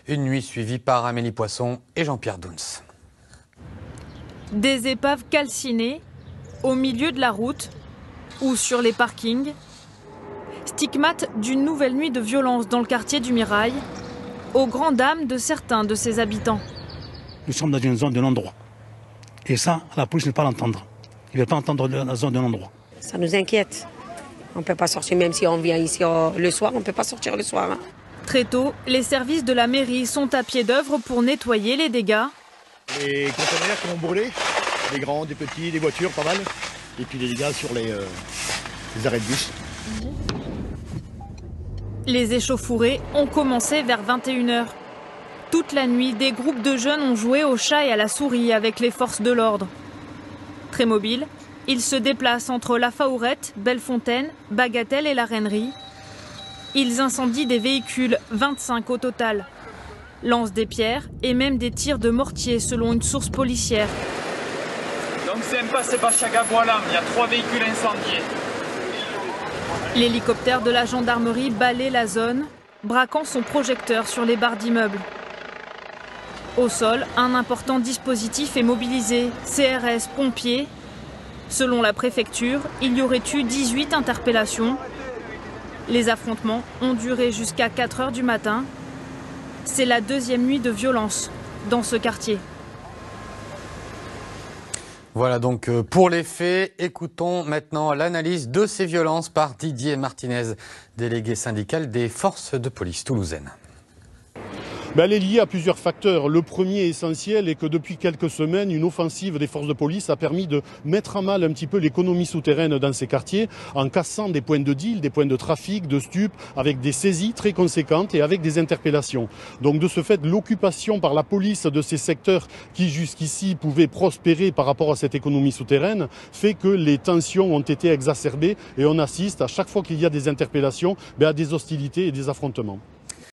Une nuit suivie par Amélie Poisson et Jean-Pierre Douns. Des épaves calcinées au milieu de la route ou sur les parkings. Stigmate d'une nouvelle nuit de violence dans le quartier du Mirail, aux grandes dames de certains de ses habitants. Nous sommes dans une zone de non-droit. Et ça, la police ne veut pas l'entendre. Ils ne veulent pas entendre la zone de non-droit. Ça nous inquiète. On ne peut pas sortir, même si on vient ici le soir, on ne peut pas sortir le soir. Hein. Très tôt, les services de la mairie sont à pied d'œuvre pour nettoyer les dégâts. Les conteneurs qui ont brûlé, des grands, des petits, des voitures, pas mal. Et puis les dégâts sur les arrêts de bus. Les échauffourées ont commencé vers 21h. Toute la nuit, des groupes de jeunes ont joué au chat et à la souris avec les forces de l'ordre. Très mobiles, ils se déplacent entre La Faourette, Bellefontaine, Bagatelle et la Reinerie. Ils incendient des véhicules, 25 au total. Lancent des pierres et même des tirs de mortier selon une source policière. Donc c'est impasse Bachagaboalam, il y a 3 véhicules incendiés. L'hélicoptère de la gendarmerie balaie la zone, braquant son projecteur sur les barres d'immeubles. Au sol, un important dispositif est mobilisé, CRS, pompiers. Selon la préfecture, il y aurait eu 18 interpellations. Les affrontements ont duré jusqu'à 4 h du matin. C'est la deuxième nuit de violence dans ce quartier. Voilà donc pour les faits. Écoutons maintenant l'analyse de ces violences par Didier Martinez, délégué syndical des forces de police toulousaines. Elle est liée à plusieurs facteurs. Le premier essentiel est que depuis quelques semaines, une offensive des forces de police a permis de mettre à mal un petit peu l'économie souterraine dans ces quartiers en cassant des points de deal, des points de trafic, de stupes, avec des saisies très conséquentes et avec des interpellations. Donc de ce fait, l'occupation par la police de ces secteurs qui jusqu'ici pouvaient prospérer par rapport à cette économie souterraine fait que les tensions ont été exacerbées et on assiste à chaque fois qu'il y a des interpellations à des hostilités et des affrontements.